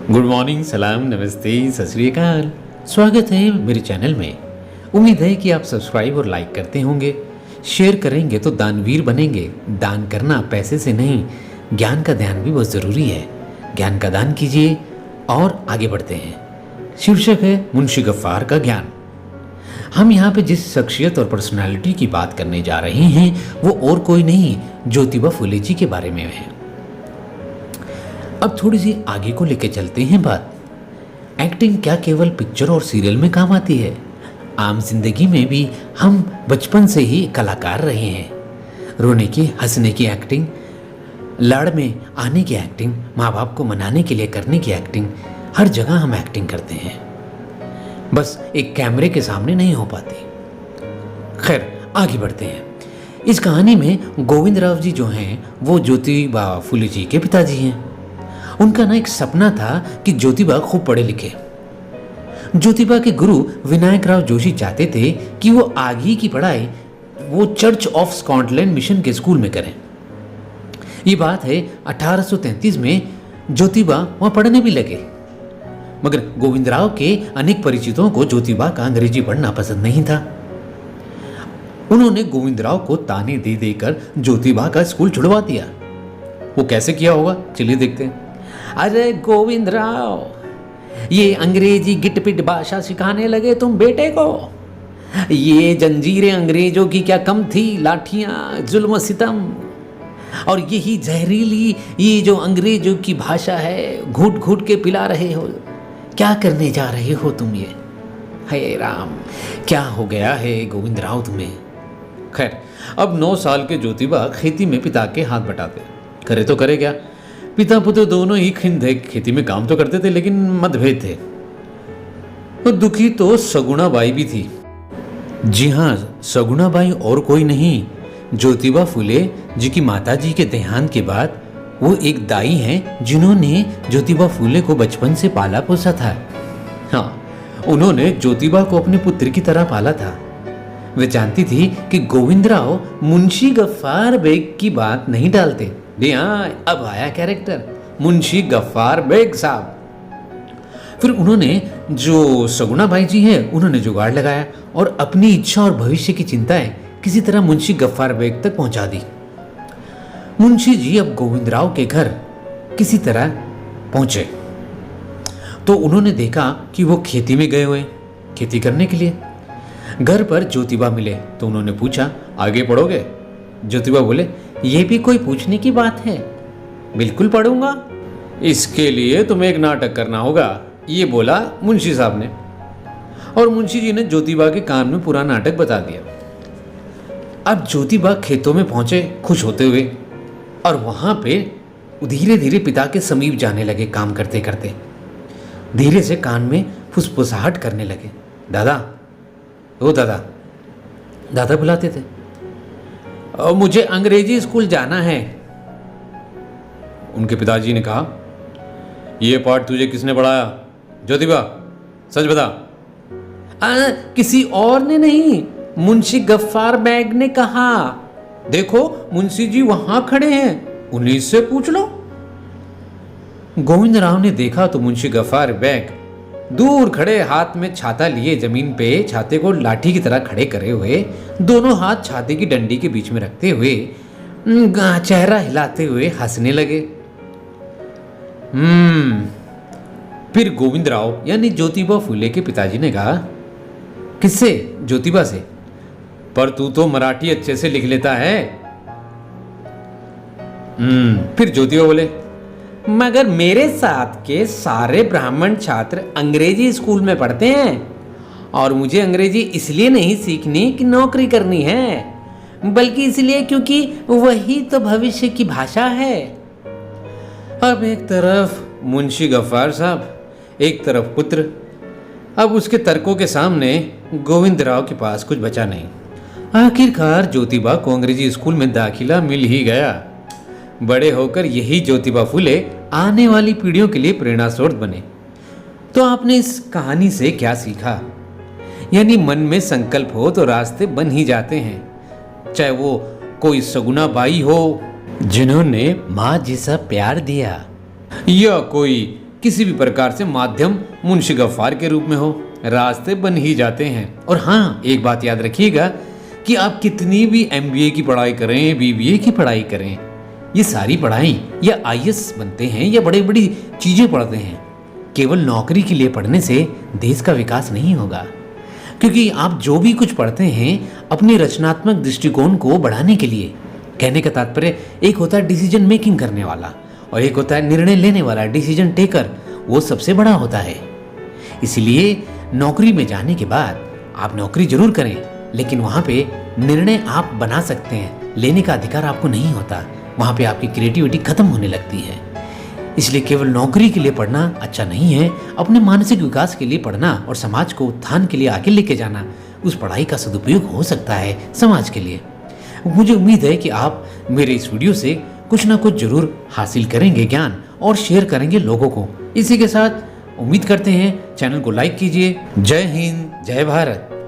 Good morning, सलाम, नमस्ते, सत श्री अकाल। स्वागत है मेरे चैनल में। उम्मीद है कि आप सब्सक्राइब और लाइक करते होंगे। शेयर करेंगे तो दानवीर बनेंगे। दान करना पैसे से नहीं, ज्ञान का ध्यान भी बहुत ज़रूरी है। ज्ञान का दान कीजिए और आगे बढ़ते हैं। शीर्षक है मुंशी गफ्फार का ज्ञान। हम यहाँ पे जिस शख्सियत और पर्सनालिटी की बात करने जा रहे हैं वो और कोई नहीं, ज्योतिबा फुले जी के बारे में है। अब थोड़ी सी आगे को लेके चलते हैं बात। एक्टिंग क्या केवल पिक्चर और सीरियल में काम आती है? आम जिंदगी में भी हम बचपन से ही कलाकार रहे हैं। रोने की, हंसने की एक्टिंग, लाड़ में आने की एक्टिंग, माँ बाप को मनाने के लिए करने की एक्टिंग, हर जगह हम एक्टिंग करते हैं। बस एक कैमरे के सामने नहीं हो पाती। खैर, आगे बढ़ते हैं। इस कहानी में गोविंद राव जी जो हैं वो ज्योतिबा फुले जी के पिताजी हैं। उनका ना एक सपना था कि ज्योतिबा खूब पढ़े लिखे। ज्योतिबा के गुरु विनायक राव जोशी चाहते थे कि वो आगे की पढ़ाई वो चर्च ऑफ स्कॉटलैंड मिशन के स्कूल में करें। ये बात है 1833 में। ज्योतिबा वहाँ पढ़ने भी लगे, मगर गोविंद राव के अनेक परिचितों को ज्योतिबा का अंग्रेजी पढ़ना पसंद नहीं था। उन्होंने गोविंद राव को ताने दे देकर ज्योतिबा का स्कूल छुड़वा दिया। वो कैसे किया होगा, चलिए देखते हैं। अरे गोविंद राव, ये अंग्रेजी गिटपिट भाषा सिखाने लगे तुम बेटे को। ये जंजीरें अंग्रेजों की क्या कम थी, लाठियां, जुल्म सितम, और यही जहरीली ये जो अंग्रेजों की भाषा है घूट घूट के पिला रहे हो। क्या करने जा रहे हो तुम ये? हे राम, क्या हो गया है गोविंद राव तुम्हें? खैर, अब 9 साल के ज्योतिबा खेती में पिता के हाथ बटाते। करे तो करे क्या, पिता पुत्र दोनों ही खिंद है। खेती में काम तो करते थे लेकिन मतभेद थे। तो दुखी तो सगुणा बाई भी थी। जी हाँ, सगुणा बाई और कोई नहीं, ज्योतिबा फुले जी की माताजी के देहांत के बाद वो एक दाई हैं जिन्होंने ज्योतिबा फुले को बचपन से पाला पोसा था। हाँ, उन्होंने ज्योतिबा को अपने पुत्र की तरह पाला था। वे जानती थी कि गोविंद राव मुंशी गफ्फार बेग की बात नहीं डालते। हाँ, अब आया कैरेक्टर, मुंशी गफ्फार बेग साहब। फिर उन्होंने जो सगुणा बाई जी है उन्होंने जुगाड़ लगाया और अपनी इच्छा और भविष्य की चिंताएं किसी तरह मुंशी गफ्फार बेग तक पहुंचा दी। मुंशी जी अब गोविंद राव के घर किसी तरह पहुंचे तो उन्होंने देखा कि वो खेती में गए हुए, खेती करने के लिए। घर पर ज्योतिबा मिले तो उन्होंने पूछा, आगे पढ़ोगे? ज्योतिबा बोले, ये भी कोई पूछने की बात है, बिल्कुल पढ़ूंगा। इसके लिए तुम्हें एक नाटक करना होगा, ये बोला मुंशी साहब ने। और मुंशी जी ने ज्योतिबा के कान में पूरा नाटक बता दिया। अब ज्योतिबा खेतों में पहुंचे खुश होते हुए, और वहां पे धीरे धीरे पिता के समीप जाने लगे। काम करते करते धीरे से कान में फुसफुसाहट करने लगे। दादा, ओ दादा, दादा बुलाते थे। मुझे अंग्रेजी स्कूल जाना है। उनके पिताजी ने कहा, ये पाठ तुझे किसने पढ़ाया? ज्योतिबा, सच बता। किसी और ने नहीं, मुंशी गफ्फार बेग ने कहा। देखो मुंशी जी वहां खड़े हैं, उन्हीं से पूछ लो। गोविंद राव ने देखा तो मुंशी गफ्फार बेग दूर खड़े, हाथ में छाता लिए, जमीन पे छाते को लाठी की तरह खड़े करे हुए, दोनों हाथ छाते की डंडी के बीच में रखते हुए, चेहरा हिलाते हुए हंसने लगे। फिर गोविंद राव यानी ज्योतिबा फुले के पिताजी ने कहा, किससे? ज्योतिबा से। पर तू तो मराठी अच्छे से लिख लेता है। फिर ज्योतिबा बोले, मगर मेरे साथ के सारे ब्राह्मण छात्र अंग्रेजी स्कूल में पढ़ते हैं, और मुझे अंग्रेजी इसलिए नहीं सीखनी कि नौकरी करनी है, बल्कि इसलिए क्योंकि वही तो भविष्य की भाषा है। अब एक तरफ मुंशी गफ्फार साहब, एक तरफ पुत्र। अब उसके तर्कों के सामने गोविंद राव के पास कुछ बचा नहीं। आखिरकार ज्योतिबा को अंग्रेजी स्कूल में दाखिला मिल ही गया। बड़े होकर यही ज्योतिबा फुले आने वाली पीढ़ियों के लिए प्रेरणा स्रोत बने। तो आपने इस कहानी से क्या सीखा? यानी मन में संकल्प हो तो रास्ते बन ही जाते हैं, चाहे वो कोई सगुना बाई हो जिन्होंने माँ जैसा प्यार दिया, या कोई किसी भी प्रकार से माध्यम मुंशी गफ्फार के रूप में हो, रास्ते बन ही जाते हैं। और हाँ, एक बात याद रखिएगा कि आप कितनी भी MBA की पढ़ाई करें, BBA की पढ़ाई करें, ये सारी पढ़ाई या IAS बनते हैं या बड़ी बड़ी चीजें पढ़ते हैं, केवल नौकरी के लिए पढ़ने से देश का विकास नहीं होगा। क्योंकि आप जो भी कुछ पढ़ते हैं अपने रचनात्मक दृष्टिकोण को बढ़ाने के लिए। कहने का तात्पर्य, एक होता है डिसीजन मेकिंग करने वाला और एक होता है निर्णय लेने वाला, डिसीजन टेकर, वो सबसे बड़ा होता है। इसलिए नौकरी में जाने के बाद आप नौकरी जरूर करें, लेकिन वहाँ पे निर्णय आप बना सकते हैं, लेने का अधिकार आपको नहीं होता। वहाँ पे आपकी क्रिएटिविटी खत्म होने लगती है। इसलिए केवल नौकरी के लिए पढ़ना अच्छा नहीं है, अपने मानसिक विकास के लिए पढ़ना और समाज को उत्थान के लिए आगे लेके जाना, उस पढ़ाई का सदुपयोग हो सकता है समाज के लिए। मुझे उम्मीद है कि आप मेरे इस वीडियो से कुछ ना कुछ जरूर हासिल करेंगे ज्ञान और शेयर करेंगे लोगों को। इसी के साथ उम्मीद करते हैं चैनल को लाइक कीजिए। जय हिंद, जय भारत।